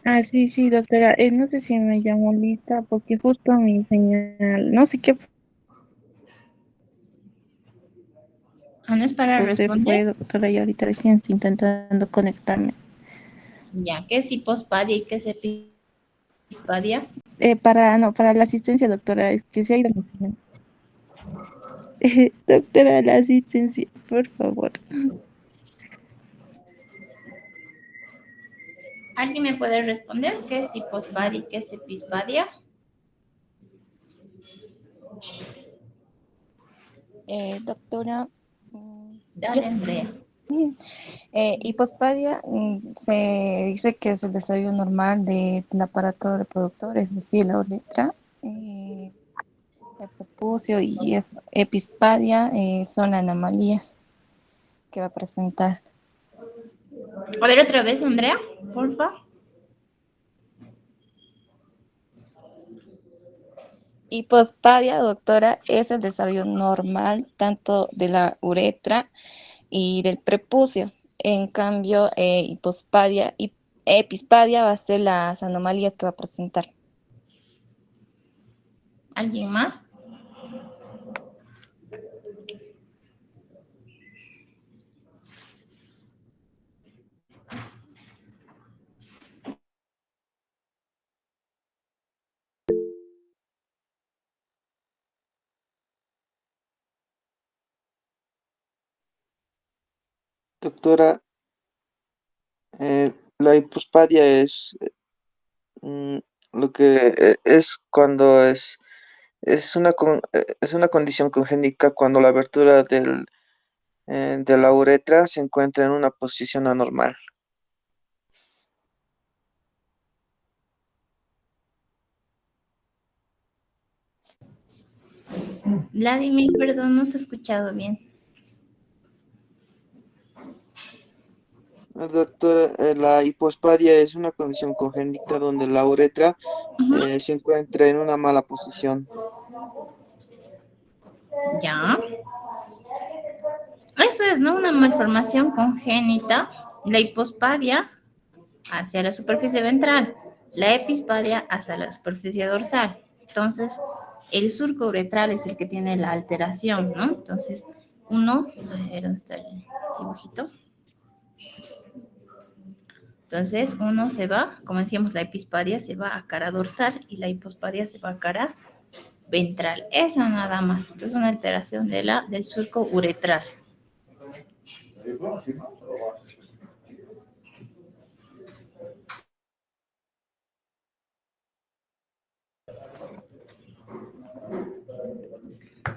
Ah, sí, sí, doctora. No sé si me llamo Lisa porque justo mi señal, no sé qué Ah, no es para se responder. fue, doctora, y ahorita recién estoy intentando conectarme. Ya, ¿qué es hipospadia y qué es epispadia? No, para la asistencia, doctora, es que se ha ido mi señal. Doctora, la asistencia, por favor. ¿Alguien me puede responder qué es hipospadia y qué es epispadia? Doctora, yo, Dale, Andrea. hipospadia se dice que es el desarrollo normal del aparato reproductor, es decir, la uretra, el prepucio y epispadia son anomalías que va a presentar. A ver otra vez, Andrea, porfa. Hipospadia, doctora, es el desarrollo normal tanto de la uretra y del prepucio. En cambio, hipospadia y epispadia va a ser las anomalías que va a presentar. ¿Alguien más? Doctora, la hipospadia es mm, lo que es cuando es una condición congénita cuando la abertura de la uretra se encuentra en una posición anormal. Vladimir, perdón, no te he escuchado bien. Doctora, la hipospadia es una condición congénita donde la uretra Ujú. se encuentra en una mala posición. Ya. Eso es, ¿no? Una malformación congénita. La hipospadia hacia la superficie ventral, la epispadia hacia la superficie dorsal. Entonces, el surco uretral es el que tiene la alteración, ¿no? Entonces, a ver, ¿dónde está el dibujito? Entonces, uno se va, como decíamos, la epispadia se va a cara dorsal y la hipospadia se va a cara ventral. Esa nada más. Entonces, una alteración del surco uretral.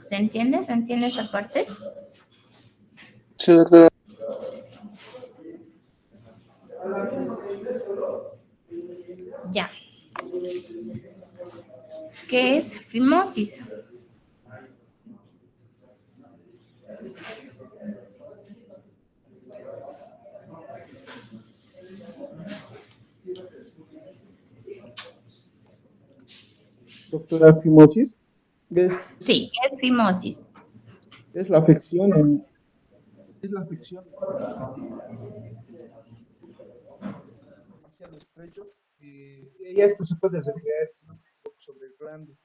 ¿Se entiende? ¿Se entiende esa parte? Sí, doctora. Ya. ¿Qué es fimosis? Doctora, fimosis Sí, ¿qué es fimosis? es la afección es la afección demasiado estrecho y esto se puede referir sobre el glande.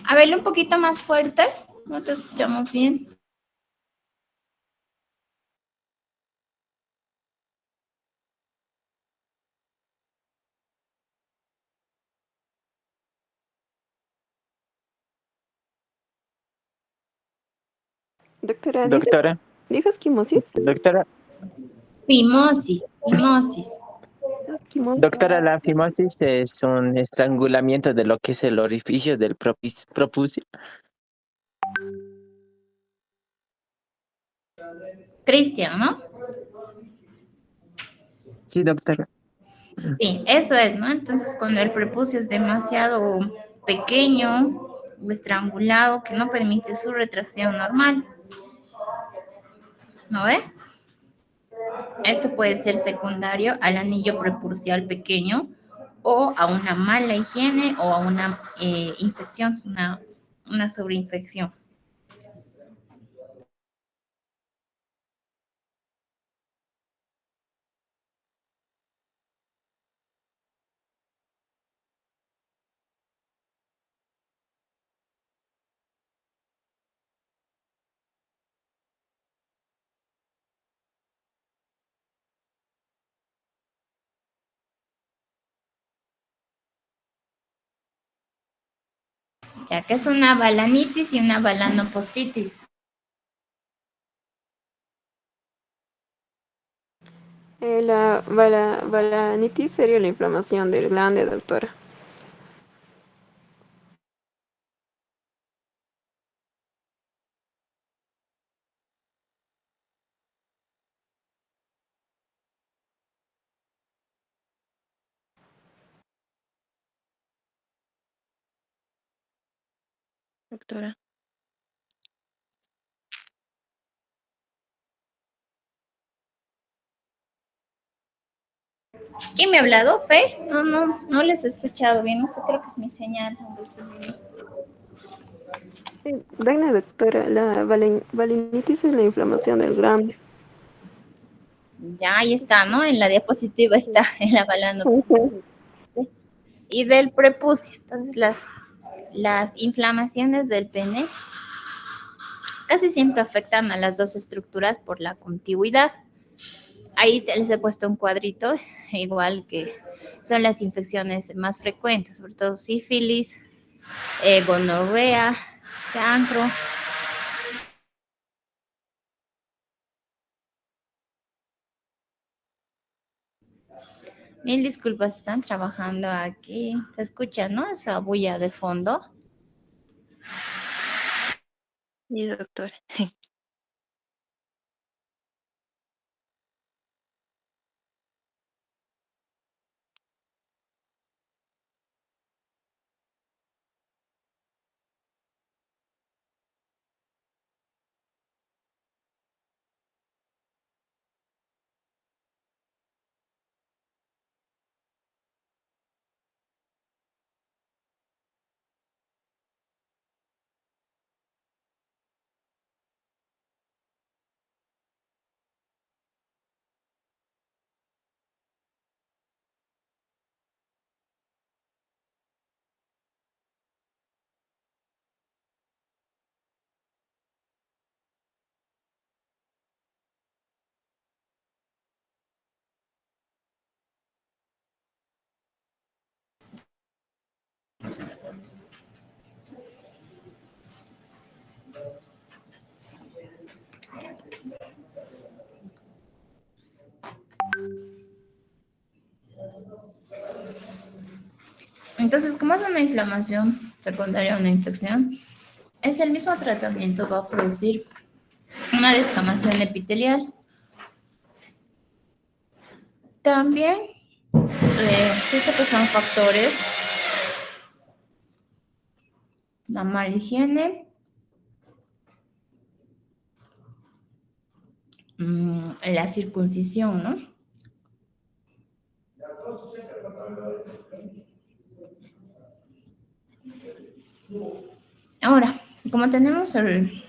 A verlo un poquito más fuerte. No te escuchamos bien. Doctora, Doctora, ¿dijo esquimosis? doctora, Fimosis, fimosis. Ah, quimosis. doctora, la fimosis es un estrangulamiento de lo que es el orificio del propucio. Cristian, ¿no? Sí, doctora. Sí, eso es, ¿no? Entonces, cuando el prepucio es demasiado pequeño o estrangulado que no permite su retracción normal, ¿no ve? Esto puede ser secundario al anillo prepurcial pequeño o a una mala higiene o a una infección, una sobreinfección. Ya que es una balanitis y una balanopostitis. La balanitis sería la inflamación del glande, doctora. Doctora. ¿Quién me ha hablado, Fe? No les he escuchado bien. No sé, creo que es mi señal. Daina, doctora, la balanitis es la inflamación del glande. Ya, ahí está, ¿no? En la diapositiva está, en la balanopostitis. Ujú. Y del prepucio. Entonces, las inflamaciones del pene casi siempre afectan a las dos estructuras por la contigüidad. Ahí les he puesto un cuadrito, igual que son las infecciones más frecuentes, sobre todo sífilis, gonorrea, chancro. Mil disculpas, están trabajando aquí. Se escucha, ¿no? Esa bulla de fondo. Sí, doctora. Entonces, como es una inflamación secundaria a una infección, es el mismo tratamiento, va a producir una descamación epitelial. También, dice que son factores, la mala higiene, la circuncisión, ¿no? Ahora, como tenemos el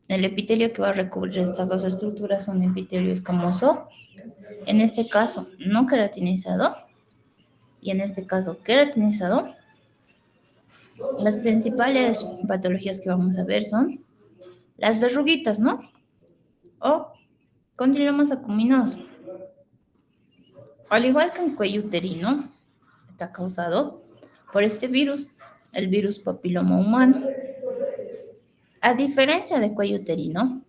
epitelio que va a recubrir estas dos estructuras, un epitelio escamoso, en este caso no queratinizado, y en este caso queratinizado, las principales patologías que vamos a ver son las verruguitas, ¿no? O condilomas acuminados. Al igual que en cuello uterino, está causado por este virus, el virus papiloma humano. A diferencia de cuello uterino,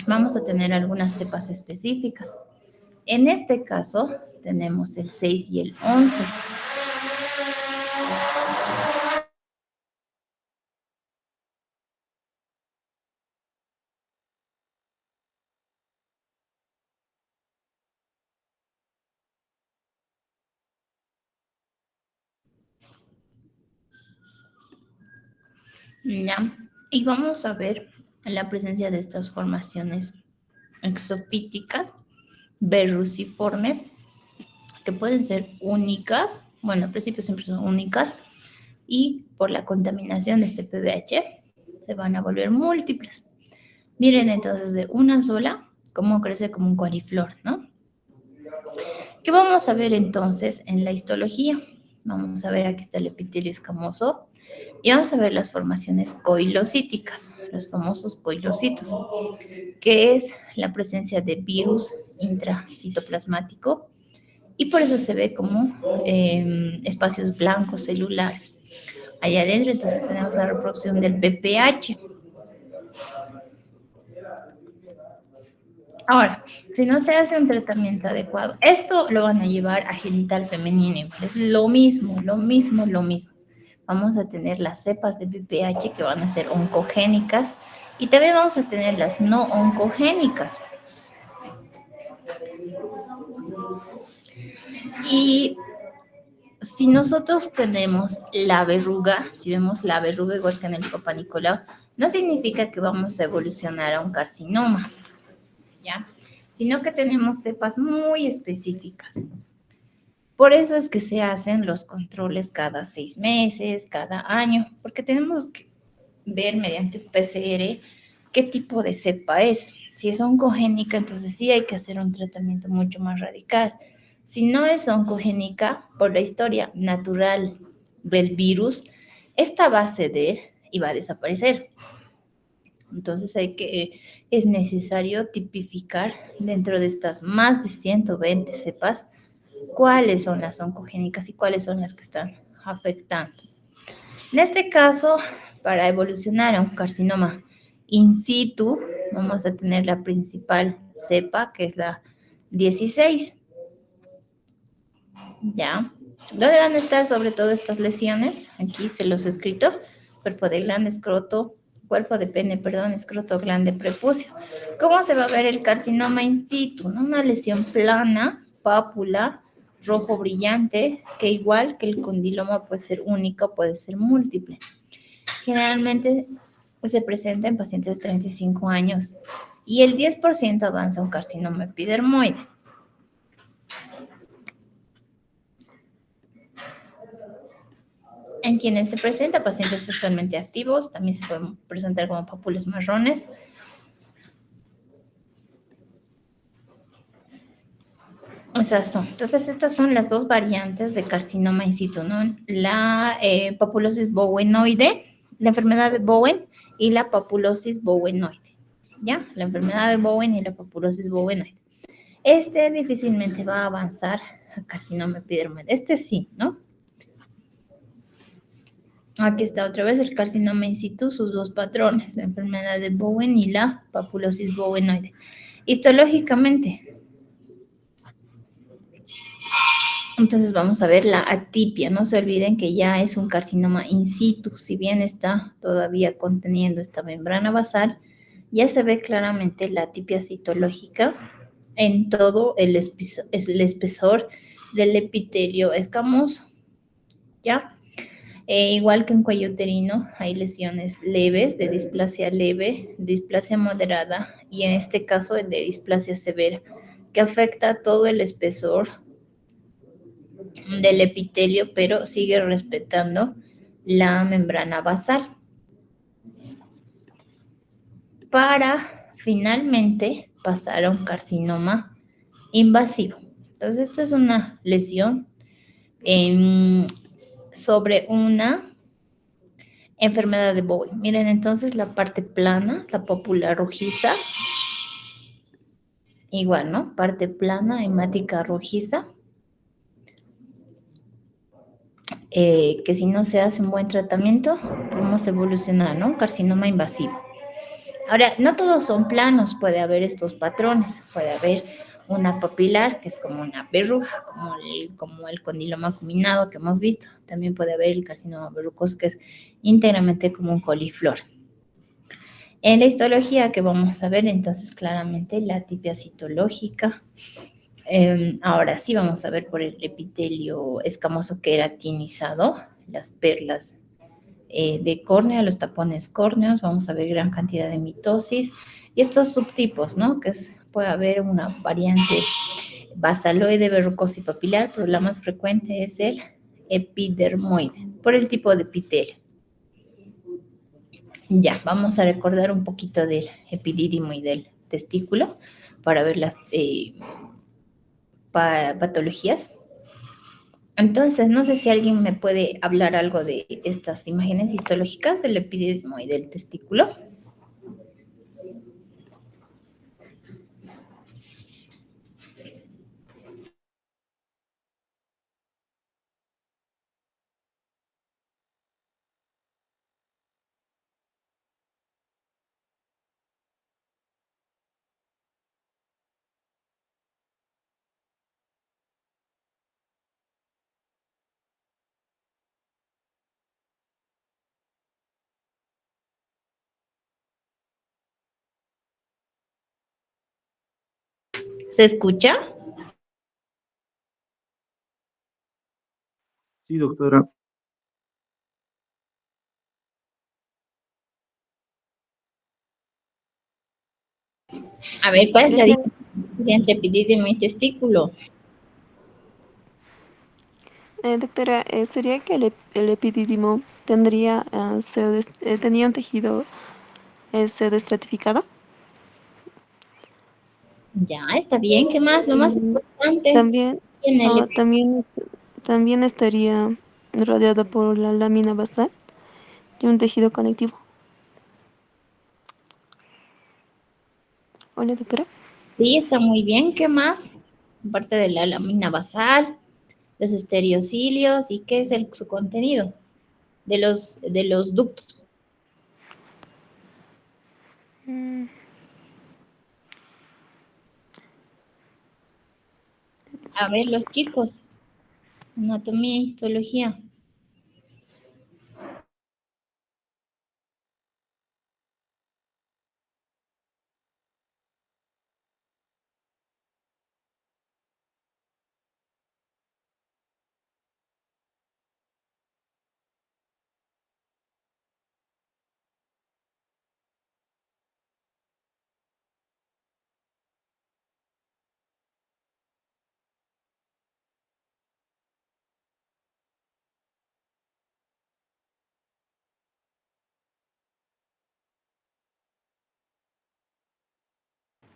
vamos a tener algunas cepas específicas. En este caso, tenemos el 6 y el 11. ¿Ya? Y vamos a ver la presencia de estas formaciones exofíticas, verruciformes, que pueden ser únicas, bueno, al principio siempre son únicas, y por la contaminación de este PBH se van a volver múltiples. Miren entonces de una sola cómo crece como un coliflor, ¿no? ¿Qué vamos a ver entonces en la histología? Vamos a ver, aquí está el epitelio escamoso, y vamos a ver las formaciones coilocíticas, los famosos coilocitos, que es la presencia de virus intracitoplasmático, y por eso se ve como espacios blancos celulares. Allá adentro, entonces tenemos la reproducción del BPH. Ahora, si no se hace un tratamiento adecuado, esto lo van a llevar a genital femenino. Es lo mismo, lo mismo, lo mismo. Vamos a tener las cepas de BPH que van a ser oncogénicas y también vamos a tener las no oncogénicas. Y si nosotros tenemos la verruga, si vemos la verruga igual que en el Papa Nicolau, no significa que vamos a evolucionar a un carcinoma, ¿ya? Sino que tenemos cepas muy específicas. Por eso es que se hacen los controles cada 6 meses, cada año, porque tenemos que ver mediante un PCR qué tipo de cepa es. Si es oncogénica, entonces sí hay que hacer un tratamiento mucho más radical. Si no es oncogénica, por la historia natural del virus, esta va a ceder y va a desaparecer. Entonces es necesario tipificar dentro de estas más de 120 cepas cuáles son las oncogénicas y cuáles son las que están afectando. En este caso, para evolucionar a un carcinoma in situ, vamos a tener la principal cepa, que es la 16. ¿Ya? ¿Dónde van a estar sobre todo estas lesiones? Aquí se los he escrito. Cuerpo de glande, escroto, cuerpo de pene, perdón, escroto, glande, prepucio. ¿Cómo se va a ver el carcinoma in situ? ¿No? Una lesión plana, pápula, rojo brillante, que igual que el condiloma puede ser único, puede ser múltiple. Generalmente se presenta en pacientes de 35 años y el 10% avanza a un carcinoma epidermoide. En quienes se presenta pacientes sexualmente activos, también se pueden presentar como pápulas marrones. Esas son. Entonces, estas son las dos variantes de carcinoma in situ, ¿no? La papulosis bowenoide, la enfermedad de Bowen y la papulosis bowenoide, ¿ya? La enfermedad de Bowen y la papulosis bowenoide. Este difícilmente va a avanzar a carcinoma epidermoide. Este sí, ¿no? Aquí está otra vez el carcinoma in situ, sus dos patrones, la enfermedad de Bowen y la papulosis bowenoide. Histológicamente, entonces vamos a ver la atipia. No se olviden que ya es un carcinoma in situ, si bien está todavía conteniendo esta membrana basal, ya se ve claramente la atipia citológica en todo el espesor del epitelio escamoso, ¿ya? Igual que en cuello uterino, hay lesiones leves, de displasia leve, displasia moderada y en este caso de displasia severa, que afecta todo el espesor del epitelio, pero sigue respetando la membrana basal. Para finalmente pasar a un carcinoma invasivo. Entonces, esto es una lesión sobre una enfermedad de Bowen. Miren, entonces la parte plana, la pápula rojiza, igual, ¿no? Parte plana, hemática rojiza, que si no se hace un buen tratamiento, podemos evolucionar, ¿no? Carcinoma invasivo. Ahora, no todos son planos, puede haber estos patrones, puede haber una papilar, que es como una verruga, como el condiloma acuminado que hemos visto. También puede haber el carcinoma verrucoso, que es íntegramente como un coliflor. En la histología que vamos a ver, entonces, claramente la atipia citológica. Ahora sí vamos a ver por el epitelio escamoso queratinizado, las perlas de córnea, los tapones córneos, vamos a ver gran cantidad de mitosis y estos subtipos, ¿no? Que puede haber una variante basaloide, verrucosa y papilar, pero la más frecuente es el epidermoide, por el tipo de epitelio. Ya, vamos a recordar un poquito del epidídimo y del testículo para ver las patologías. Entonces, no sé si alguien me puede hablar algo de estas imágenes histológicas del epidídimo y del testículo. ¿Se escucha? Sí, doctora. A ver, ¿cuál es la Doctora, diferencia entre epidídimo y testículo? doctora, ¿sería que el epidídimo tendría tenía un tejido pseudoestratificado? Ya, está bien. ¿Qué más? Lo más Y importante también, en el también estaría rodeado por la lámina basal y un tejido conectivo. Hola, doctora. sí, está muy bien. ¿Qué más? Aparte de la lámina basal, los estereocilios y qué es su contenido de los ductos. Mm, A ver, los chicos, anatomía e histología.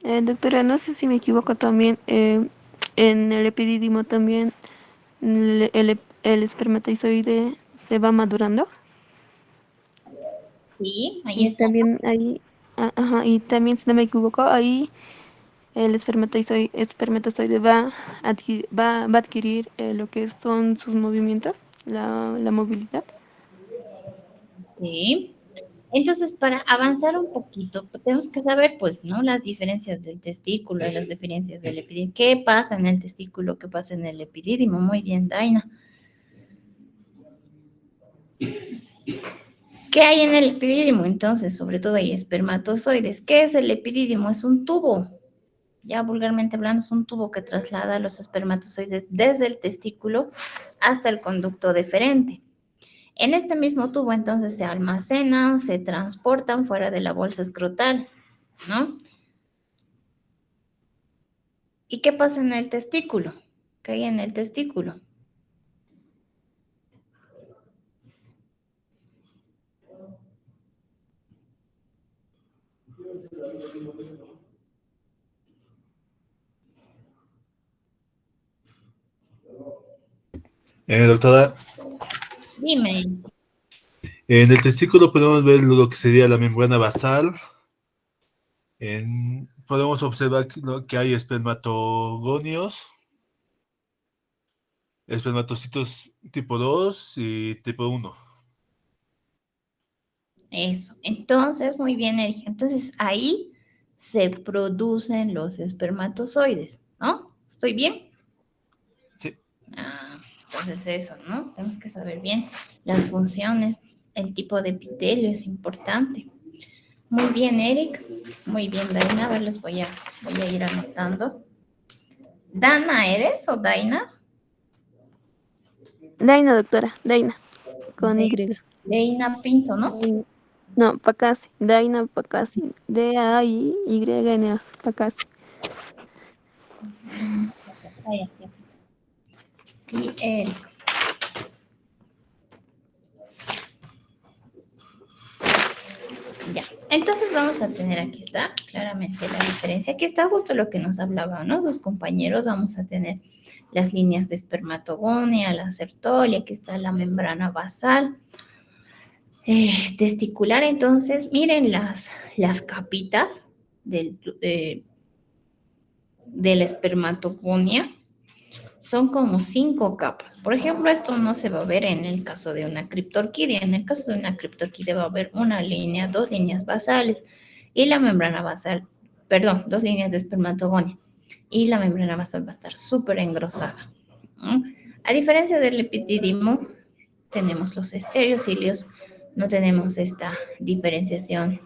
doctora, no sé si me equivoco también. En el epidídimo también el espermatozoide se va madurando. Sí, ahí Y está. también ahí, ajá, y también si no me equivoco, ahí el espermatozoide va a adquirir lo que son sus movimientos, la movilidad. Sí. Entonces, para avanzar un poquito, pues, tenemos que saber, pues, ¿no? Las diferencias del testículo y las diferencias del epidídimo. ¿Qué pasa en el testículo? ¿Qué pasa en el epidídimo? Muy bien, Daina. ¿Qué hay en el epidídimo? Entonces, sobre todo hay espermatozoides. ¿Qué es el epidídimo? Es un tubo. Ya vulgarmente hablando, es un tubo que traslada los espermatozoides desde el testículo hasta el conducto deferente. En este mismo tubo entonces se almacenan, se transportan fuera de la bolsa escrotal, ¿no? ¿Y qué pasa en el testículo? ¿Qué hay en el testículo? Doctora, Dime. en el testículo podemos ver lo que sería la membrana basal. Podemos observar que hay espermatogonios, espermatocitos tipo 2 y tipo 1. Eso. Entonces, muy bien, Erika. Entonces, ahí se producen los espermatozoides, ¿no? ¿Estoy bien? Sí. Entonces, eso, ¿no? Tenemos que saber bien las funciones, el tipo de epitelio es importante. Muy bien, Eric. Muy bien, Daina. A ver, voy a ir anotando. ¿Dana eres o Daina? Daina, doctora, Daina, con Y. Daina Pinto, ¿no? Daina. No, Pacasi, Daina Pacasi, Daina, Pacasi. Ahí, así. Y Eric. Ya. Entonces vamos a tener, aquí está claramente la diferencia. Aquí está justo lo que nos hablaba, ¿no? Los compañeros, vamos a tener las líneas de espermatogonia, la sertolia, aquí está la membrana basal. Testicular, entonces, miren las capitas de la espermatogonia. Son como 5 capas. Por ejemplo, esto no se va a ver en el caso de una criptorquidia. En el caso de una criptorquidia va a haber una línea, 2 líneas basales y la membrana basal, perdón, 2 líneas de espermatogonia y la membrana basal va a estar súper engrosada, ¿no? A diferencia del epidídimo, tenemos los estereocilios, no tenemos esta diferenciación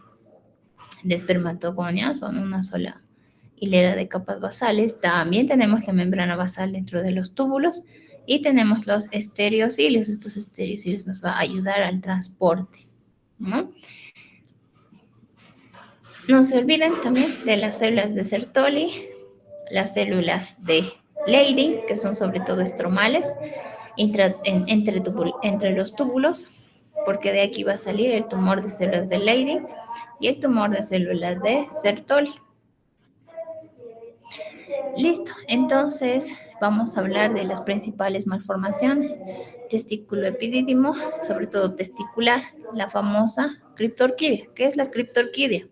de espermatogonia, son una sola hilera de capas basales. También tenemos la membrana basal dentro de los túbulos y tenemos los estereocilios. Estos estereocilios nos van a ayudar al transporte, ¿no? No se olviden también de las células de Sertoli, las células de Leydig, que son sobre todo estromales, entre los túbulos, porque de aquí va a salir el tumor de células de Leydig y el tumor de células de Sertoli. Listo, entonces vamos a hablar de las principales malformaciones. Testículo epidídimo, sobre todo testicular, la famosa criptorquidia. ¿Qué es la criptorquidia?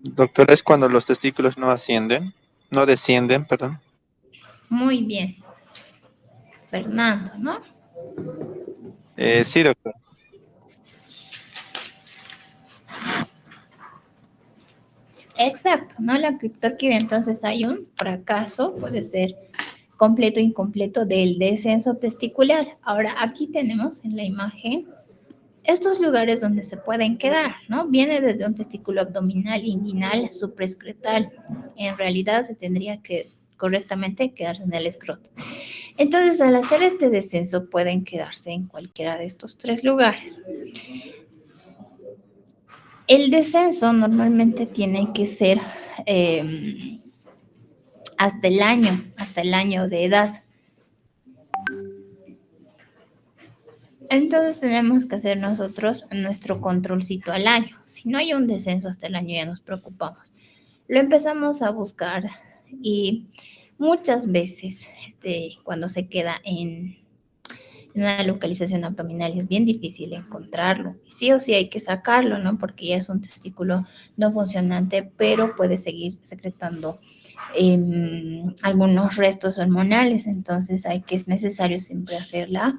Doctora, es cuando los testículos no descienden, perdón. Muy bien, Fernando, ¿no? Sí, doctor. Exacto, ¿no? La criptorquidia, entonces hay un fracaso, puede ser completo o incompleto del descenso testicular. Ahora, aquí tenemos en la imagen estos lugares donde se pueden quedar, ¿no? Viene desde un testículo abdominal, inguinal, supraescrotal. En realidad se tendría que correctamente quedarse en el escroto. Entonces, al hacer este descenso, pueden quedarse en cualquiera de estos tres lugares. El descenso normalmente tiene que ser hasta el año de edad. Entonces tenemos que hacer nosotros nuestro controlcito al año. Si no hay un descenso hasta el año ya nos preocupamos. Lo empezamos a buscar y muchas veces cuando se queda en una localización abdominal es bien difícil encontrarlo. Sí o sí hay que sacarlo, ¿no? Porque ya es un testículo no funcionante, pero puede seguir secretando algunos restos hormonales. Entonces es necesario siempre hacer la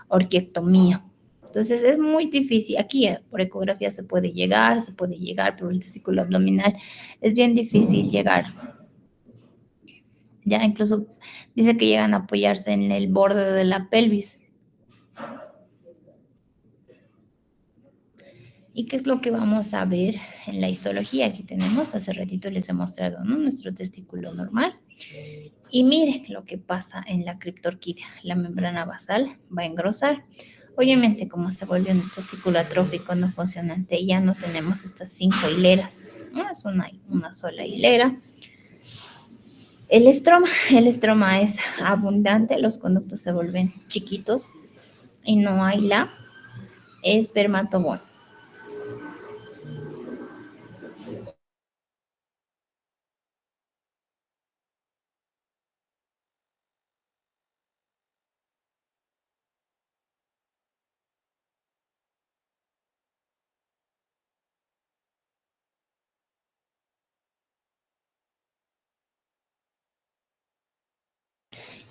orquiectomía. Entonces es muy difícil. Aquí por ecografía se puede llegar, pero el testículo abdominal es bien difícil llegar. Ya incluso dice que llegan a apoyarse en el borde de la pelvis. ¿Y qué es lo que vamos a ver en la histología? Aquí tenemos, hace ratito les he mostrado, ¿no? Nuestro testículo normal. Y miren lo que pasa en la criptorquidia. La membrana basal va a engrosar. Obviamente, como se vuelve un testículo atrófico no funcionante, ya no tenemos estas 5 hileras, ¿no? Es una sola hilera. El estroma es abundante, los conductos se vuelven chiquitos y no hay la espermatogón.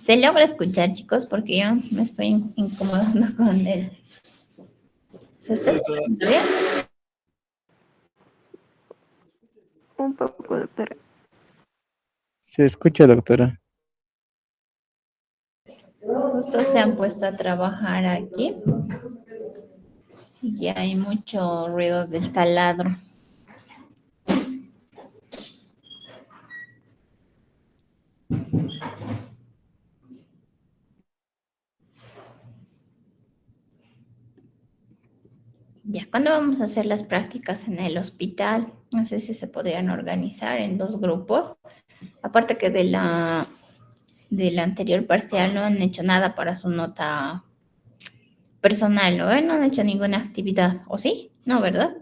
¿Se logra escuchar, chicos? Porque yo me estoy incomodando con él. ¿Se está escuchando bien? Un poco, doctora. Se escucha, doctora. Justo se han puesto a trabajar aquí y hay mucho ruido del taladro. Ya, ¿cuándo vamos a hacer las prácticas en el hospital? No sé si se podrían organizar en 2 grupos. Aparte que de la anterior parcial no han hecho nada para su nota personal, ¿no? No han hecho ninguna actividad, ¿o sí? No, ¿verdad?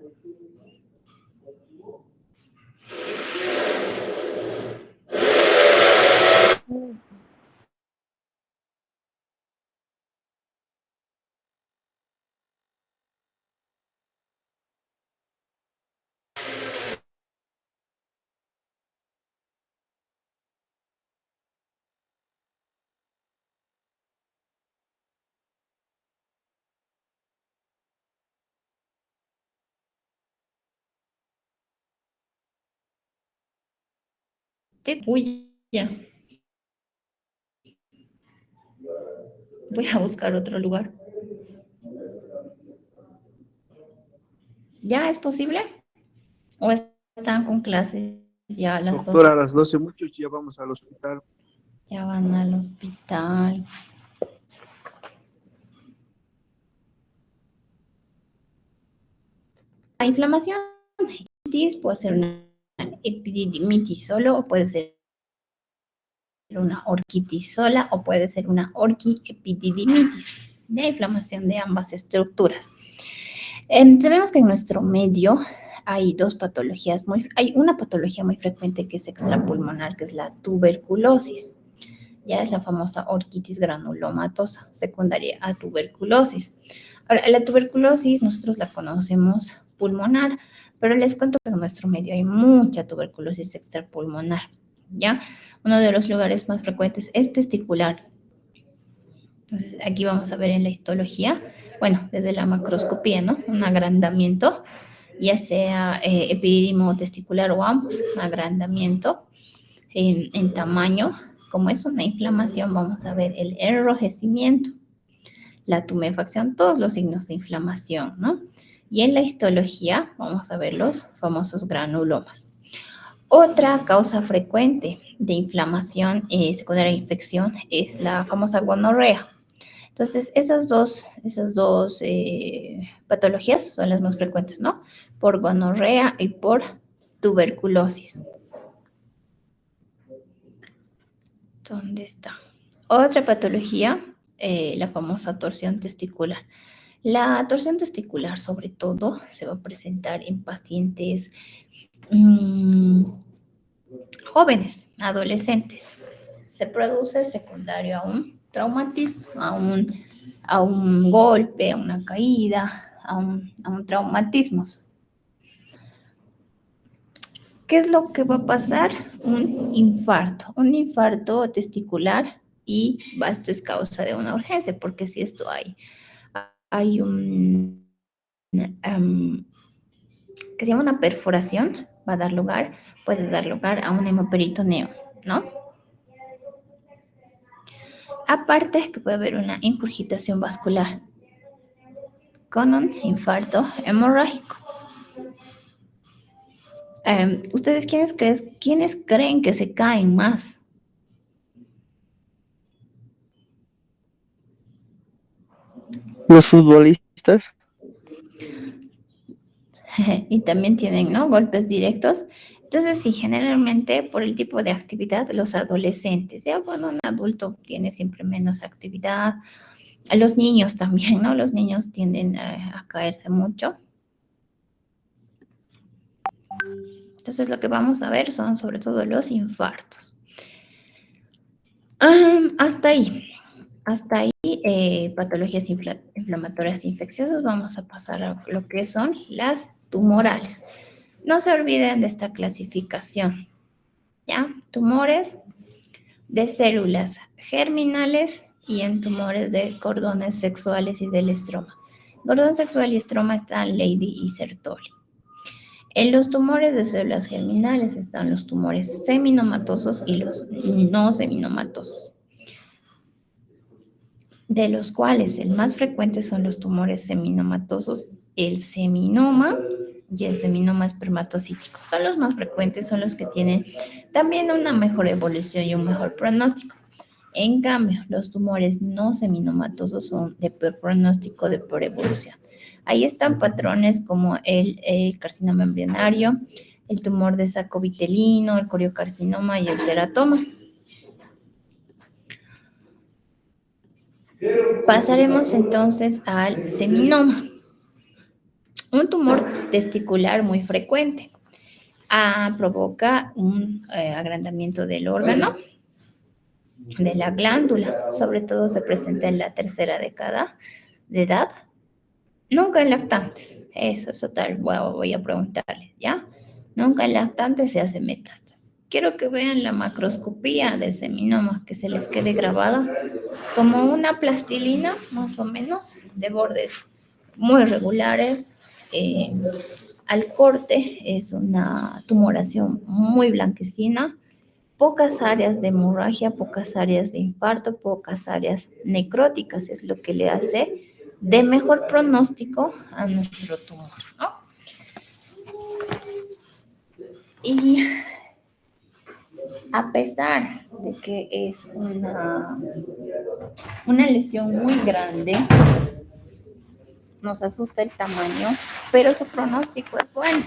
Sí, uy, ya. Voy a buscar otro lugar. ¿Ya es posible? ¿O están con clases, ya a las 12. Doctora, a las 12 muchos ya vamos al hospital. Ya van al hospital. La inflamación puede ser una epididimitis solo o puede ser una orquitis sola o puede ser una orquiepididimitis. Ya inflamación de ambas estructuras. Sabemos que en nuestro medio hay hay una patología muy frecuente que es extrapulmonar, que es la tuberculosis. Ya es la famosa orquitis granulomatosa, secundaria a tuberculosis. Ahora, la tuberculosis nosotros la conocemos pulmonar, pero les cuento que en nuestro medio hay mucha tuberculosis extrapulmonar, ¿ya? Uno de los lugares más frecuentes es testicular. Entonces, aquí vamos a ver en la histología, bueno, desde la macroscopía, ¿no? Un agrandamiento, ya sea epididimo testicular o ambos, un agrandamiento en tamaño. Como es una inflamación, vamos a ver el enrojecimiento, la tumefacción, todos los signos de inflamación, ¿no? Y en la histología vamos a ver los famosos granulomas. Otra causa frecuente de inflamación secundaria a infección es la famosa gonorrea. Entonces, esas dos patologías son las más frecuentes, ¿no? Por gonorrea y por tuberculosis. ¿Dónde está? Otra patología, la famosa torsión testicular. La torsión testicular, sobre todo, se va a presentar en pacientes jóvenes, adolescentes. Se produce secundario a un traumatismo, a un golpe, a una caída, a un traumatismo. ¿Qué es lo que va a pasar? Un infarto testicular, y esto es causa de una urgencia, porque si esto hay un que se llama una perforación, puede dar lugar a un hemoperitoneo, ¿no? Aparte que puede haber una ingurgitación vascular con un infarto hemorrágico. ¿Ustedes quiénes creen que se caen más? Los futbolistas. Y también tienen, ¿no?, golpes directos. Entonces, sí, generalmente por el tipo de actividad, los adolescentes, ya cuando un adulto tiene siempre menos actividad, a los niños también, ¿no? Los niños tienden a caerse mucho. Entonces, lo que vamos a ver son sobre todo los infartos. Hasta ahí, patologías inflamatorias infecciosas. Vamos a pasar a lo que son las tumorales. No se olviden de esta clasificación, ¿ya? Tumores de células germinales y en tumores de cordones sexuales y del estroma. Cordón sexual y estroma están Lady y Sertoli. En los tumores de células germinales están los tumores seminomatosos y los no seminomatosos, de los cuales el más frecuente son los tumores seminomatosos, el seminoma y el seminoma espermatocítico. Son los más frecuentes, son los que tienen también una mejor evolución y un mejor pronóstico. En cambio, los tumores no seminomatosos son de peor pronóstico, de peor evolución. Ahí están patrones como el carcinoma embrionario, el tumor de saco vitelino, el coriocarcinoma y el teratoma. Pasaremos entonces al seminoma. Un tumor testicular muy frecuente. Provoca un agrandamiento del órgano, de la glándula. Sobre todo se presenta en la tercera década de edad. Nunca en lactantes. Eso tal, voy a preguntarle, ¿ya? Nunca en lactantes se hace metástasis. Quiero que vean la macroscopía del seminoma, que se les quede grabada como una plastilina, más o menos, de bordes muy regulares. Al corte es una tumoración muy blanquecina, pocas áreas de hemorragia, pocas áreas de infarto, pocas áreas necróticas, es lo que le hace de mejor pronóstico a nuestro tumor, ¿no? Y a pesar de que es una lesión muy grande, nos asusta el tamaño, pero su pronóstico es bueno.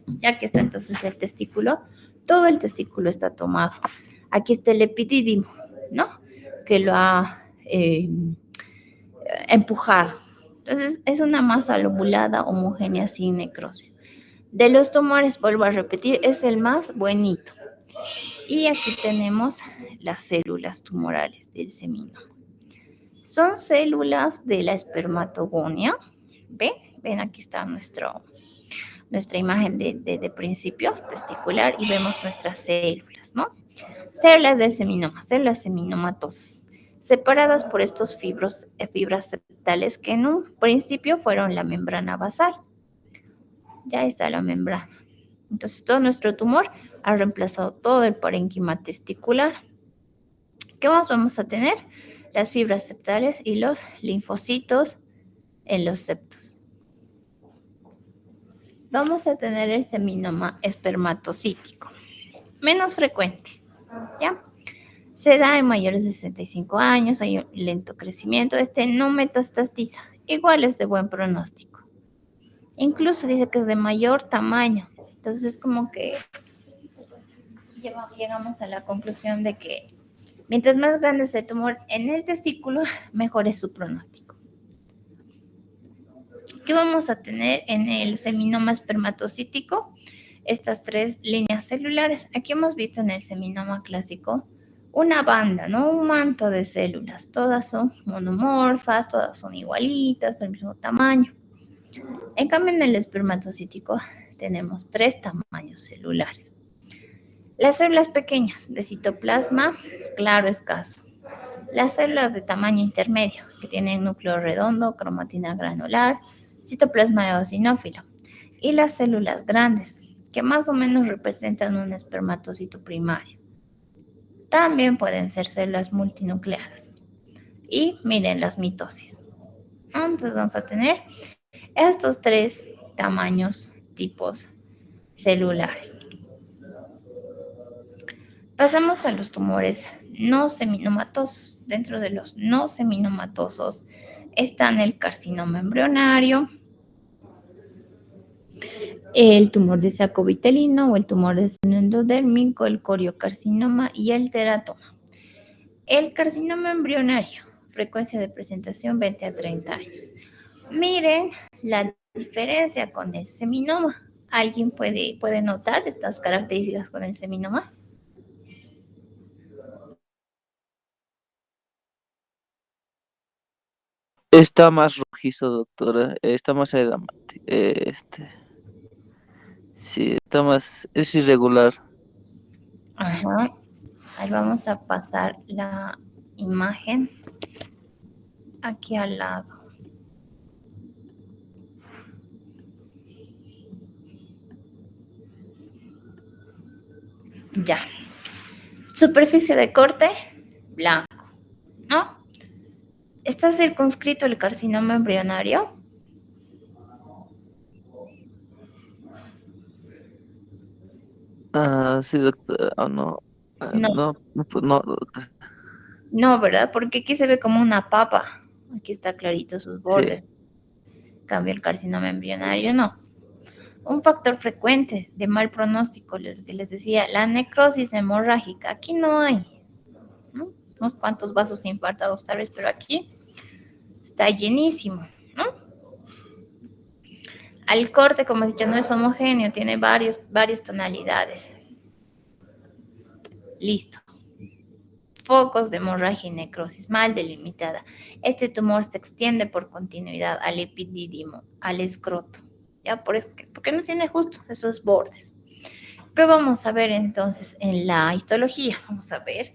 Ya que está entonces el testículo, todo el testículo está tomado. Aquí está el epidídimo, ¿no? Que lo ha empujado. Entonces, es una masa lobulada homogénea sin necrosis. De los tumores, vuelvo a repetir, es el más buenito. Y aquí tenemos las células tumorales del seminoma. Son células de la espermatogonia. ¿Ven? Ven, aquí está nuestra imagen de principio testicular y vemos nuestras células, ¿no? Células del seminoma, células seminomatosas, separadas por estos fibras septales que en un principio fueron la membrana basal. Ya está la membrana. Entonces, todo nuestro tumor ha reemplazado todo el parénquima testicular. ¿Qué más vamos a tener? Las fibras septales y los linfocitos en los septos. Vamos a tener el seminoma espermatocítico, menos frecuente, ¿ya? Se da en mayores de 65 años, hay un lento crecimiento, no metastatiza, igual es de buen pronóstico. Incluso dice que es de mayor tamaño, entonces es como que llegamos a la conclusión de que mientras más grande es el tumor en el testículo, mejor es su pronóstico. ¿Qué vamos a tener en el seminoma espermatocítico? Estas tres líneas celulares. Aquí hemos visto en el seminoma clásico una banda, ¿no? Un manto de células. Todas son monomorfas, todas son igualitas, del mismo tamaño. En cambio, en el espermatocítico tenemos tres tamaños celulares. Las células pequeñas de citoplasma, claro, escaso. Las células de tamaño intermedio, que tienen núcleo redondo, cromatina granular, citoplasma eosinófilo. Y las células grandes, que más o menos representan un espermatocito primario. También pueden ser células multinucleadas. Y miren las mitosis. Entonces vamos a tener estos tres tamaños, tipos celulares. Pasamos a los tumores no seminomatosos. Dentro de los no seminomatosos están el carcinoma embrionario, el tumor de saco vitelino o el tumor de seno endodérmico, el coriocarcinoma y el teratoma. El carcinoma embrionario, frecuencia de presentación 20 a 30 años. Miren la diferencia con el seminoma. ¿Alguien puede notar estas características con el seminoma? Está más rojizo, doctora. Está más edamante. Sí, es irregular. Ajá. Ahí vamos a pasar la imagen aquí al lado. Ya. Superficie de corte, blanco, ¿no? ¿Está circunscrito el carcinoma embrionario? Sí, doctora. No. No. No, doctora. No, ¿verdad? Porque aquí se ve como una papa. Aquí está clarito sus bordes. Sí. Cambio el carcinoma embrionario, no. Un factor frecuente de mal pronóstico, que les decía, la necrosis hemorrágica. Aquí no hay, ¿no? Unos cuantos vasos infartados tal vez, pero aquí está llenísimo, ¿no? Al corte, como he dicho, no es homogéneo, tiene varias tonalidades. Listo. Focos de hemorragia y necrosis, mal delimitada. Este tumor se extiende por continuidad al epidídimo, al escroto. ¿Ya? Porque no tiene justo esos bordes. ¿Qué vamos a ver entonces en la histología? Vamos a ver.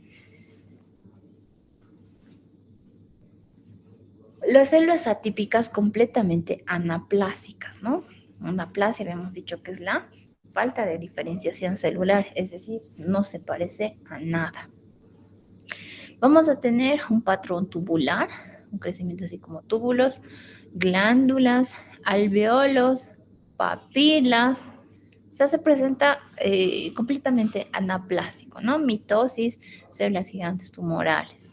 Las células atípicas completamente anaplásicas, ¿no? Anaplasia, habíamos dicho que es la falta de diferenciación celular, es decir, no se parece a nada. Vamos a tener un patrón tubular, un crecimiento así como túbulos, glándulas, alveolos, papilas, O sea, se presenta completamente anaplásico, ¿no? Mitosis, células gigantes tumorales.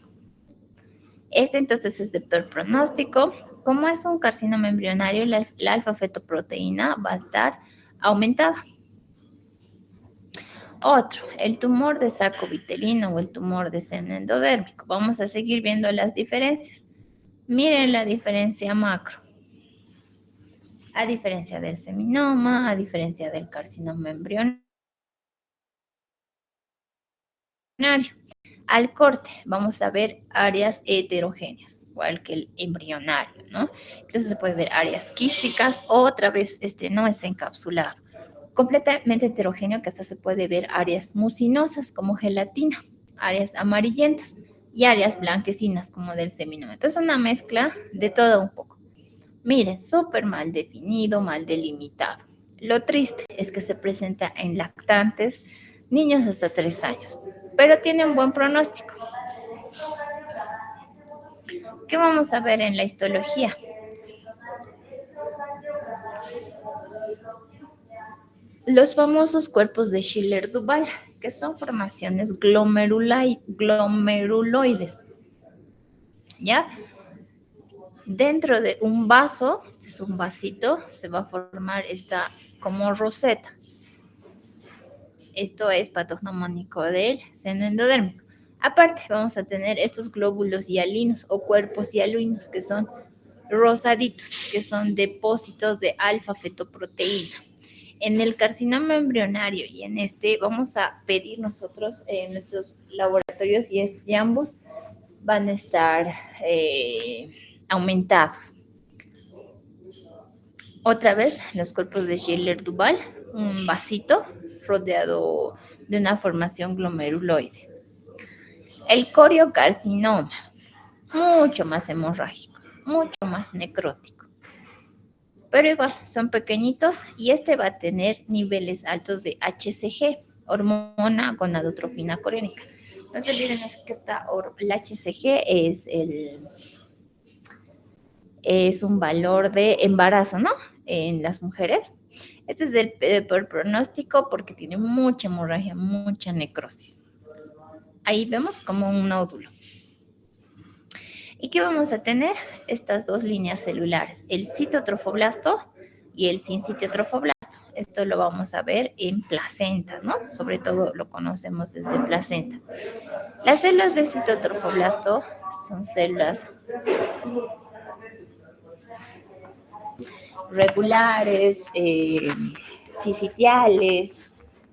Este entonces es de peor pronóstico. Como es un carcinoma embrionario, la alfa-fetoproteína va a estar aumentada. Otro, el tumor de saco vitelino o el tumor de seno endodérmico. Vamos a seguir viendo las diferencias. Miren la diferencia macro. A diferencia del seminoma, a diferencia del carcinoma embrionario. Al corte vamos a ver áreas heterogéneas, igual que el embrionario, ¿no? Entonces se puede ver áreas quísticas, otra vez no es encapsulado. Completamente heterogéneo, que hasta se puede ver áreas mucinosas como gelatina, áreas amarillentas y áreas blanquecinas como del seminoma. Entonces una mezcla de todo un poco. Miren, súper mal definido, mal delimitado. Lo triste es que se presenta en lactantes, niños hasta 3 años, pero tiene un buen pronóstico. ¿Qué vamos a ver en la histología? Los famosos cuerpos de Schiller-Duval, que son formaciones glomeruloides, ¿ya? Dentro de un vaso, este es un vasito, se va a formar esta como roseta. Esto es patognomónico del seno endodérmico. Aparte, vamos a tener estos glóbulos hialinos o cuerpos hialinos, que son rosaditos, que son depósitos de alfa-fetoproteína. En el carcinoma embrionario y en este vamos a pedir nosotros en nuestros laboratorios y ambos van a estar aumentados. Otra vez, los cuerpos de Schiller-Duval, un vasito rodeado de una formación glomeruloide. El coriocarcinoma, mucho más hemorrágico, mucho más necrótico. Pero igual, son pequeñitos y este va a tener niveles altos de HCG, hormona gonadotrofina coriónica. No se olviden, es que el HCG es un valor de embarazo, ¿no? En las mujeres. Este es del peor pronóstico porque tiene mucha hemorragia, mucha necrosis. Ahí vemos como un nódulo. ¿Y qué vamos a tener? Estas dos líneas celulares, el citotrofoblasto y el sincitiotrofoblasto. Esto lo vamos a ver en placenta, ¿no? Sobre todo lo conocemos desde placenta. Las células de citotrofoblasto son células regulares, sisitiales,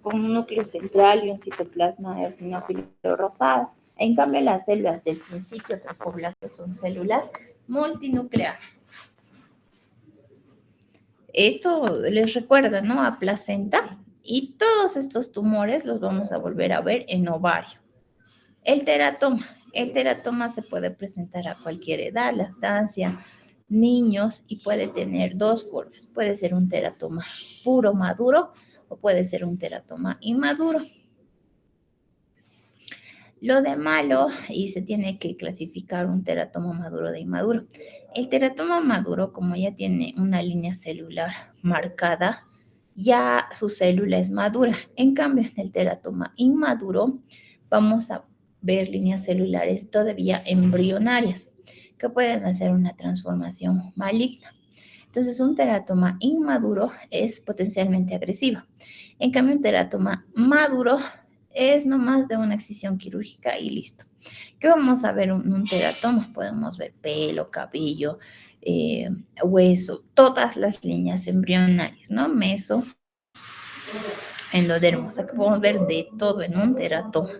con un núcleo central y un citoplasma eosinófilo rosado. En cambio, las células del sincitiotrofoblasto son células multinucleares. Esto les recuerda, ¿no?, a placenta, y todos estos tumores los vamos a volver a ver en ovario. El teratoma se puede presentar a cualquier edad, lactancia, niños, y puede tener dos formas. Puede ser un teratoma puro maduro o puede ser un teratoma inmaduro. Lo de malo, y se tiene que clasificar un teratoma maduro de inmaduro. El teratoma maduro, como ya tiene una línea celular marcada, ya su célula es madura. En cambio, en el teratoma inmaduro, vamos a ver líneas celulares todavía embrionarias, que pueden hacer una transformación maligna. Entonces, un teratoma inmaduro es potencialmente agresivo. En cambio, un teratoma maduro es nomás de una excisión quirúrgica y listo. ¿Qué vamos a ver en un teratoma? Podemos ver pelo, cabello, hueso, todas las líneas embrionarias, ¿no? Meso, endodermo. O sea, que podemos ver de todo en un teratoma.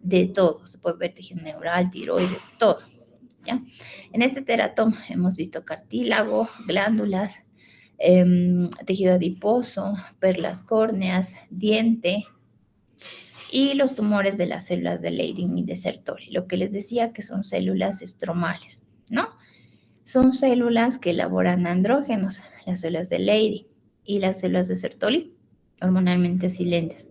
De todo. Se puede ver tejido neural, tiroides, todo. ¿Ya? En este teratoma hemos visto cartílago, glándulas, tejido adiposo, perlas córneas, diente y los tumores de las células de Leydig y de Sertoli. Lo que les decía que son células estromales, ¿no? Son células que elaboran andrógenos, las células de Leydig y las células de Sertoli, hormonalmente silentes.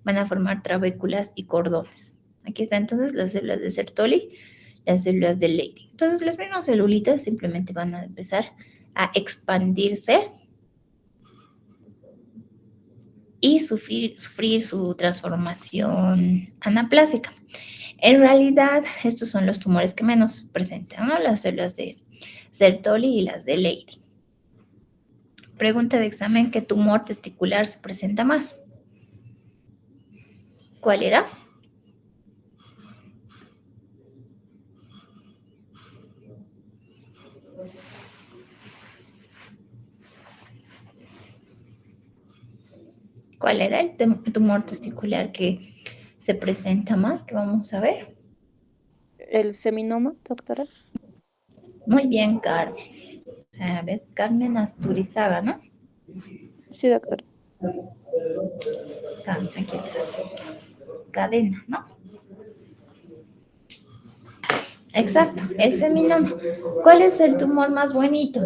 Van a formar trabéculas y cordones. Aquí están entonces las células de Sertoli, las células de Leydig. Entonces las mismas celulitas simplemente van a empezar a expandirse y sufrir su transformación anaplásica. En realidad, estos son los tumores que menos presentan, ¿no? Las células de Sertoli y las de Leydig. Pregunta de examen: ¿qué tumor testicular se presenta más? ¿Cuál era? ¿Cuál era el tumor testicular que se presenta más? Que vamos a ver. ¿El seminoma, doctora? Muy bien, Carmen. ¿Ves? Carmen Asturizaga, ¿no? Sí, doctora. Carmen, aquí estás. Cadena, ¿no? Exacto, el seminoma. ¿Cuál es el tumor más bonito?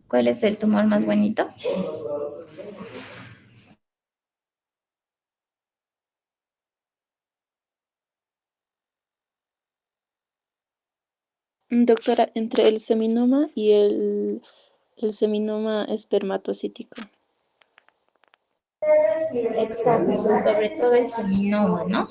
¿Cuál es el tumor más bonito? Doctora, entre el seminoma y el seminoma espermatocítico. Exacto, sobre todo el seminoma, ¿no?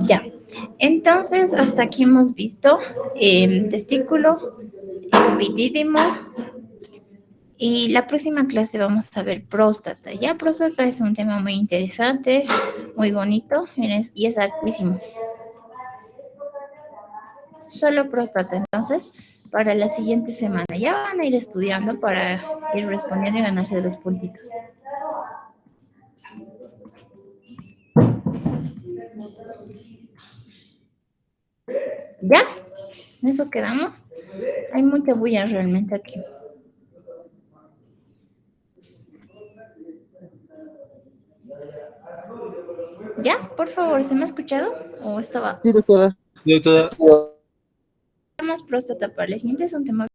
Ya. Entonces, hasta aquí hemos visto testículo, epidídimo, y la próxima clase vamos a ver próstata. Ya, próstata es un tema muy interesante, muy bonito, y es altísimo. Solo próstata, entonces, para la siguiente semana. Ya van a ir estudiando para ir respondiendo y ganarse los puntitos. ¿Ya? ¿Eso quedamos? Hay mucha bulla realmente aquí. ¿Ya? Por favor, ¿se me ha escuchado? ¿O estaba? Sí, doctora. Doctora. Próstata para la siguiente es un tema